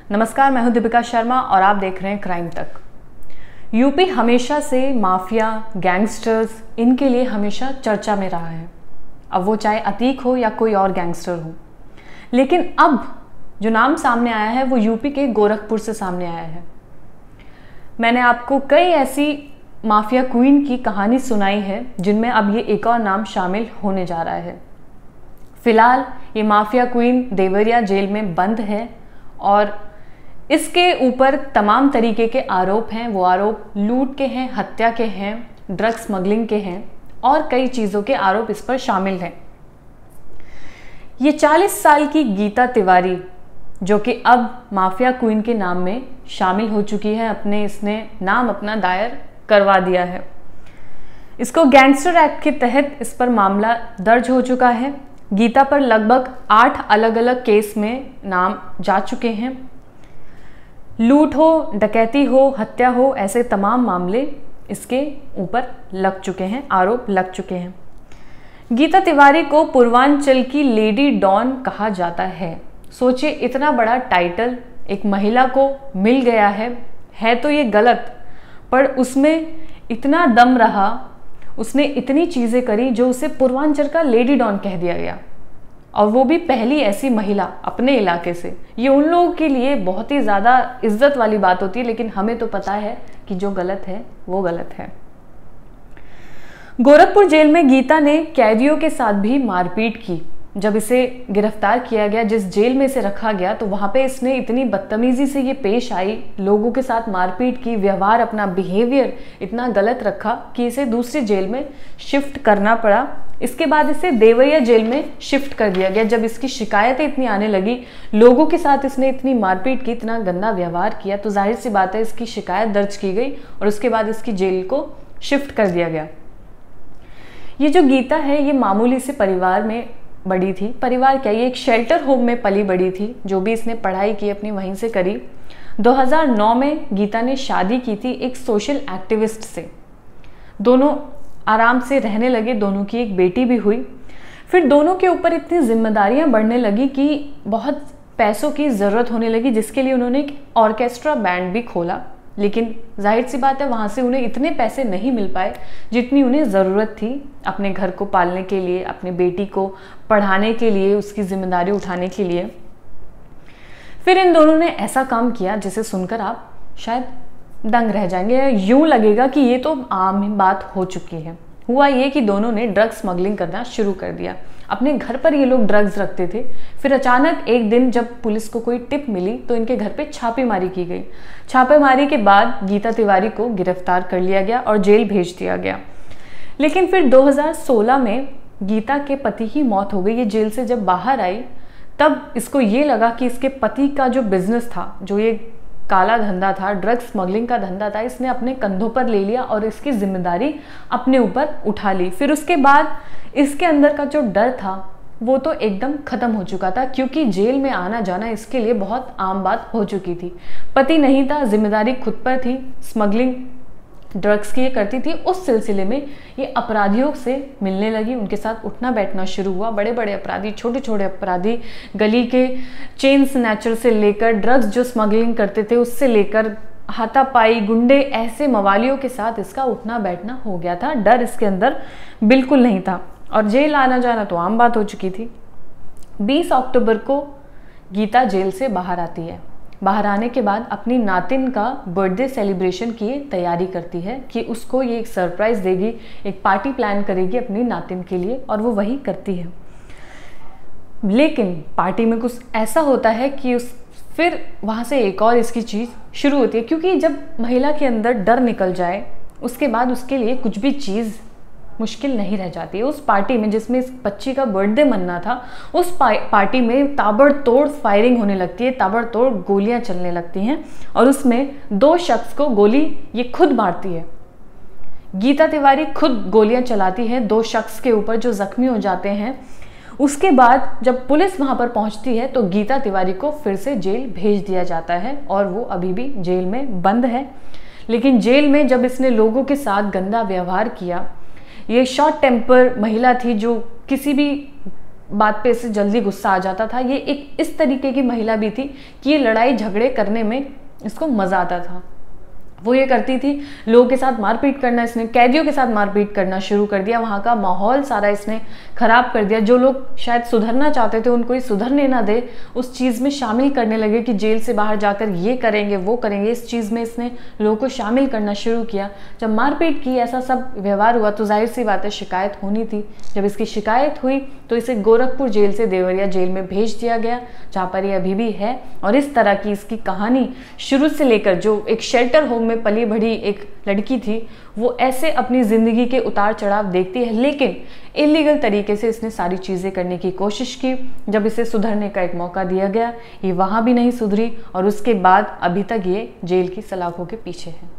नमस्कार, मैं हूं दीपिका शर्मा और आप देख रहे हैं क्राइम तक। यूपी हमेशा से माफिया, गैंगस्टर्स, इनके लिए हमेशा चर्चा में रहा है। अब वो चाहे अतीक हो या कोई और गैंगस्टर हो, लेकिन अब जो नाम सामने आया है वो यूपी के गोरखपुर से सामने आया है। मैंने आपको कई ऐसी माफिया क्वीन की कहानी सुनाई है जिनमें अब ये एक और नाम शामिल होने जा रहा है। फिलहाल ये माफिया क्वीन देवरिया जेल में बंद है और इसके ऊपर तमाम तरीके के आरोप हैं। वो आरोप लूट के हैं, हत्या के हैं, ड्रग स्मगलिंग के हैं और कई चीज़ों के आरोप इस पर शामिल हैं। ये 40 साल की गीता तिवारी, जो कि अब माफिया क्वीन के नाम में शामिल हो चुकी है, इसने नाम अपना दायर करवा दिया है। इसको गैंगस्टर एक्ट के तहत इस पर मामला दर्ज हो चुका है। गीता पर लगभग 8 अलग अलग केस में नाम जा चुके हैं। लूट हो, डकैती हो, हत्या हो, ऐसे तमाम मामले इसके ऊपर लग चुके हैं, आरोप लग चुके हैं। गीता तिवारी को पूर्वांचल की लेडी डॉन कहा जाता है। सोचिए, इतना बड़ा टाइटल एक महिला को मिल गया है तो ये गलत, पर उसमें इतना दम रहा, उसने इतनी चीज़ें करी जो उसे पूर्वांचल का लेडी डॉन कह दिया गया, और वो भी पहली ऐसी महिला अपने इलाके से। ये उन लोगों के लिए बहुत ही ज़्यादा इज्जत वाली बात होती है, लेकिन हमें तो पता है कि जो गलत है वो गलत है। गोरखपुर जेल में गीता ने कैदियों के साथ भी मारपीट की। जब इसे गिरफ्तार किया गया, जिस जेल में इसे रखा गया, तो वहाँ पे इसने इतनी बदतमीजी से ये पेश आई, लोगों के साथ मारपीट की, व्यवहार, अपना बिहेवियर इतना गलत रखा कि इसे दूसरी जेल में शिफ्ट करना पड़ा। इसके बाद इसे देवरिया जेल में शिफ्ट कर दिया गया। जब इसकी शिकायतें इतनी आने लगी, लोगों के साथ इसने इतनी मारपीट की, इतना गंदा व्यवहार किया, तो जाहिर सी बात है इसकी शिकायत दर्ज की गई और उसके बाद इसकी जेल को शिफ्ट कर दिया गया। ये जो गीता है, ये मामूली से परिवार में बड़ी थी। परिवार क्या, ये एक शेल्टर होम में पली बड़ी थी। जो भी इसने पढ़ाई की अपनी वहीं से करी। 2009 में गीता ने शादी की थी एक सोशल एक्टिविस्ट से। दोनों आराम से रहने लगे, दोनों की एक बेटी भी हुई। फिर दोनों के ऊपर इतनी जिम्मेदारियां बढ़ने लगी कि बहुत पैसों की ज़रूरत होने लगी, जिसके लिए उन्होंने एक ऑर्केस्ट्रा बैंड भी खोला। लेकिन जाहिर सी बात है, वहाँ से उन्हें इतने पैसे नहीं मिल पाए जितनी उन्हें ज़रूरत थी अपने घर को पालने के लिए, अपनी बेटी को पढ़ाने के लिए, उसकी जिम्मेदारी उठाने के लिए। फिर इन दोनों ने ऐसा काम किया जिसे सुनकर आप शायद दंग रह जाएंगे, यूं लगेगा कि ये तो आम बात हो चुकी है। हुआ ये कि दोनों ने ड्रग स्मगलिंग करना शुरू कर दिया। अपने घर पर ये लोग ड्रग्स रखते थे। फिर अचानक एक दिन जब पुलिस को कोई टिप मिली तो इनके घर पे छापेमारी की गई। छापेमारी के बाद गीता तिवारी को गिरफ्तार कर लिया गया और जेल भेज दिया गया। लेकिन फिर 2016 में गीता के पति की मौत हो गई। ये जेल से जब बाहर आई तब इसको ये लगा कि इसके पति का जो बिजनेस था, जो ये काला धंधा था, ड्रग स्मगलिंग का धंधा था, इसने अपने कंधों पर ले लिया और इसकी जिम्मेदारी अपने ऊपर उठा ली। फिर उसके बाद इसके अंदर का जो डर था वो तो एकदम खत्म हो चुका था, क्योंकि जेल में आना जाना इसके लिए बहुत आम बात हो चुकी थी। पति नहीं था, जिम्मेदारी खुद पर थी, स्मगलिंग ड्रग्स की ये करती थी। उस सिलसिले में ये अपराधियों से मिलने लगी, उनके साथ उठना बैठना शुरू हुआ। बड़े बड़े अपराधी, छोटे छोटे अपराधी, गली के चेन स्नैचर से लेकर ड्रग्स जो स्मगलिंग करते थे उससे लेकर हाथापाई, गुंडे, ऐसे मवालियों के साथ इसका उठना बैठना हो गया था। डर इसके अंदर बिल्कुल नहीं था और जेल आना जाना तो आम बात हो चुकी थी। 20 अक्टूबर को गीता जेल से बाहर आती है। बाहर आने के बाद अपनी नातिन का बर्थडे सेलिब्रेशन की तैयारी करती है कि उसको ये एक सरप्राइज़ देगी, एक पार्टी प्लान करेगी अपनी नातिन के लिए, और वो वही करती है। लेकिन पार्टी में कुछ ऐसा होता है कि फिर वहाँ से एक और इसकी चीज़ शुरू होती है, क्योंकि जब महिला के अंदर डर निकल जाए उसके बाद उसके लिए कुछ भी चीज़ मुश्किल नहीं रह जाती है। उस पार्टी में जिसमें इस बच्ची का बर्थडे मनना था, उस पार्टी में ताबड़तोड़ फायरिंग होने लगती है, ताबड़तोड़ गोलियां चलने लगती हैं और उसमें 2 शख्स को गोली ये खुद मारती है। गीता तिवारी खुद गोलियां चलाती है 2 शख्स के ऊपर जो जख्मी हो जाते हैं। उसके बाद जब पुलिस वहां पर पहुंचती है तो गीता तिवारी को फिर से जेल भेज दिया जाता है और वो अभी भी जेल में बंद है। लेकिन जेल में जब इसने लोगों के साथ गंदा व्यवहार किया, ये शॉर्ट टेम्पर महिला थी जो किसी भी बात पे इसे जल्दी गुस्सा आ जाता था। ये एक इस तरीके की महिला भी थी कि ये लड़ाई झगड़े करने में इसको मजा आता था। वो ये करती थी, लोगों के साथ मारपीट करना, इसने कैदियों के साथ मारपीट करना शुरू कर दिया। वहाँ का माहौल सारा इसने खराब कर दिया। जो लोग शायद सुधरना चाहते थे उनको ये सुधरने ना दे, उस चीज़ में शामिल करने लगे कि जेल से बाहर जाकर ये करेंगे वो करेंगे। इस चीज़ में इसने लोगों को शामिल करना शुरू किया। जब मारपीट की, ऐसा सब व्यवहार हुआ तो जाहिर सी बात है शिकायत होनी थी। जब इसकी शिकायत हुई तो इसे गोरखपुर जेल से देवरिया जेल में भेज दिया गया, जहाँ पर ये अभी भी है। और इस तरह की इसकी कहानी शुरू से लेकर, जो एक शेल्टर होम में पली बढ़ी एक लड़की थी, वो ऐसे अपनी ज़िंदगी के उतार चढ़ाव देखती है, लेकिन इलीगल तरीके से इसने सारी चीज़ें करने की कोशिश की। जब इसे सुधरने का एक मौका दिया गया, ये वहाँ भी नहीं सुधरी और उसके बाद अभी तक ये जेल की सलाखों के पीछे है।